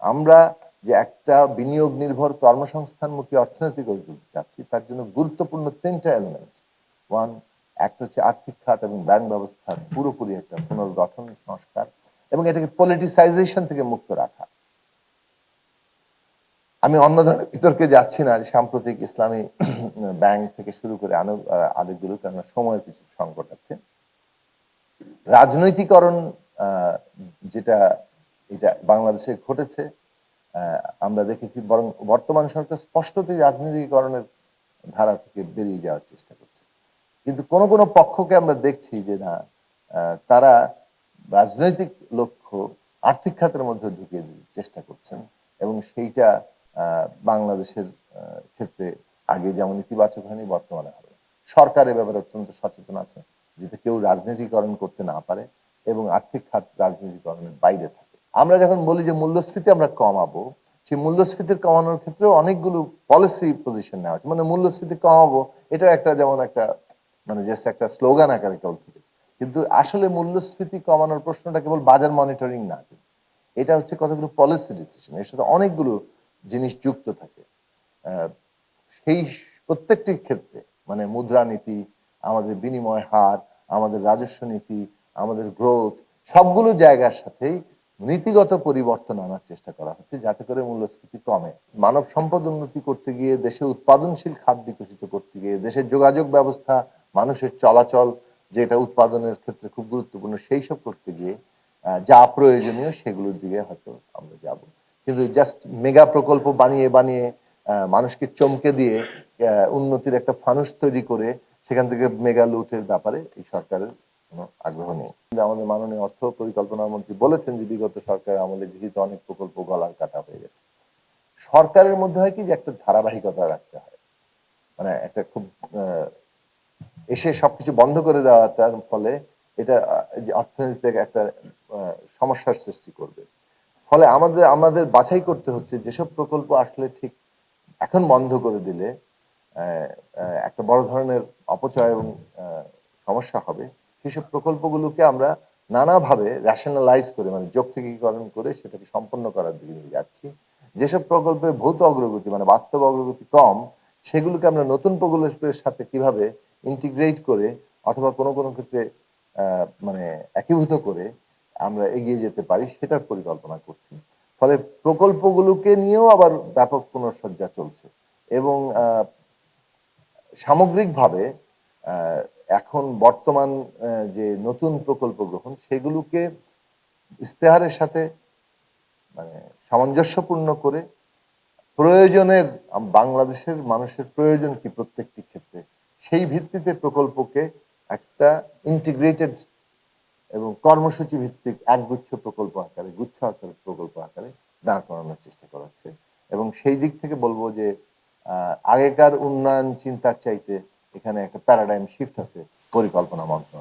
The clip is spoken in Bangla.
আমরা যে একটা বিনিয়োগ নির্ভর কর্মসংস্থানমুখী অর্থনীতি গড়ে তুলতে চাচ্ছি, তার জন্য গুরুত্বপূর্ণ 3টা এলিমেন্ট। ওয়ান, একটা হচ্ছে আর্থিক খাত এবং ব্যাংক ব্যবস্থার পুরোপুরি একটা পুনর্গঠন, সংস্কার, এবং এটাকে পলিটিসাইজেশন থেকে মুক্ত রাখা। আমি অন্য ধরনের বিতর্কে যাচ্ছি না, সাম্প্রতিক ইসলামী ব্যাংক থেকে শুরু করে আরেকগুলো, কারণ সময়ের কিছু সংকট আছে। রাজনৈতিকরণ যেটা এটা বাংলাদেশে ঘটেছে, আমরা দেখেছি, বরং বর্তমান সরকার স্পষ্টতই রাজনীতিকরণের ধারা থেকে বেরিয়ে যাওয়ার চেষ্টা করছে। কিন্তু কোন কোন পক্ষকে আমরা দেখছি যে না, তারা রাজনৈতিক লক্ষ্য আর্থিক খাতের মধ্যে ঢুকিয়ে দিতে চেষ্টা করছেন, এবং সেইটা বাংলাদেশের ক্ষেত্রে আগে যেমন ইতিবাচক হয়নি, বর্তমানে হবে। সরকার এ ব্যাপারে অত্যন্ত সচেতন আছে, যাতে কেউ রাজনীতিকরণ করতে না পারে এবং আর্থিক খাত রাজনীতিকরণের বাইরে থাকে। আমরা যখন বলি যে মূল্যস্ফীতি আমরা কমাবো, সেই মূল্যস্ফীতি কমানোর ক্ষেত্রে অনেকগুলো পলিসি পজিশন নেওয়া হচ্ছে। মানে মূল্যস্ফীতি কমাবো, এটা একটা যেমন একটা মানে জাস্ট একটা স্লোগান আকারে কেবল থেকে, কিন্তু আসলে মূল্যস্ফীতি কমানোর প্রশ্নটা কেবল বাজার মনিটরিং না, এটা হচ্ছে কতগুলো পলিসি ডিসিশন, এর সাথে অনেকগুলো জিনিস যুক্ত থাকে। সেই প্রত্যেকটি ক্ষেত্রে, মানে মুদ্রানীতি, আমাদের বিনিময় হার, আমাদের রাজস্ব নীতি, আমাদের গ্রোথ, সবগুলো জায়গার সাথেই নীতিগত পরিবর্তন আনার চেষ্টা করা হচ্ছে, যাতে করে মূল্যস্ফীতি কমে। মানব সম্পদ উন্নতি করতে গিয়ে, দেশে উৎপাদনশীল খাত বিকশিত করতে গিয়ে, দেশের যোগাযোগ ব্যবস্থা, মানুষের চলাচল, যেটা উৎপাদনের ক্ষেত্রে খুব গুরুত্বপূর্ণ, সেই সব করতে গিয়ে যা প্রয়োজনীয় সেগুলোর দিকে হয়তো আমরা যাব। কিন্তু জাস্ট মেগা প্রকল্প বানিয়ে বানিয়ে মানুষকে চমকে দিয়ে উন্নতির একটা ফানুস তৈরি করে সেখান থেকে মেগা লুটের ব্যাপারে এই সরকারের কোনো আগ্রহ নেই। আমাদের মাননীয় অর্থ পরিকল্পনা মন্ত্রী বলেছেন যে বিগত সরকারের আমলে গৃহীত অনেক প্রকল্প গলার কাটা হয়ে গেছে। সরকারের মধ্যে হয় কি যে একটা ধারাবাহিকতা রাখতে হয়, মানে একটা খুব এসে সবকিছু বন্ধ করে দেওয়ার ফলে এটা অর্থনীতিতে একটা সমস্যার সৃষ্টি করবে। ফলে আমাদের বাছাই করতে হচ্ছে যেসব প্রকল্প আসলে ঠিক এখন বন্ধ করে দিলে একটা বড় ধরনের অপচয় এবং সমস্যা হবে, সেসব প্রকল্পগুলোকে আমরা নানাভাবে রেশনালাইজ করে, মানে যৌক্তিকীকরণ করে সেটাকে সম্পন্ন করার দিকে নিয়ে যাচ্ছি। যেসব প্রকল্পের ভৌত অগ্রগতি, মানে বাস্তব অগ্রগতি কম, সেগুলোকে আমরা নতুন প্রকল্পের সাথে কিভাবে ইন্টিগ্রেট করে, অথবা কোনো কোনো ক্ষেত্রে মানে একীভূত করে আমরা এগিয়ে যেতে পারি, সেটার পরিকল্পনা করছি। ফলে প্রকল্পগুলোকে নিয়েও আবার ব্যাপক পুনঃসজ্জা চলছে, এবং সামগ্রিকভাবে এখন বর্তমান যে নতুন প্রকল্প গ্রহণ, সেগুলোকে ইস্তেহারের সাথে মানে সামঞ্জস্যপূর্ণ করে প্রয়োজনের, বাংলাদেশের মানুষের প্রয়োজন কি প্রত্যেকটি ক্ষেত্রে, সেই ভিত্তিতে প্রকল্পকে একটা ইন্টিগ্রেটেড এবং কর্মসূচি ভিত্তিক একগুচ্ছ প্রকল্প আকারে, গুচ্ছ আকারে প্রকল্প আকারে দাঁড় করানোর চেষ্টা করা হচ্ছে। এবং সেই দিক থেকে বলবো যে আগেকার উন্নয়ন চিন্তার চাইতে এখানে একটা প্যারাডাইম শিফট আছে পরিকল্পনা মন্ত্রণালয়।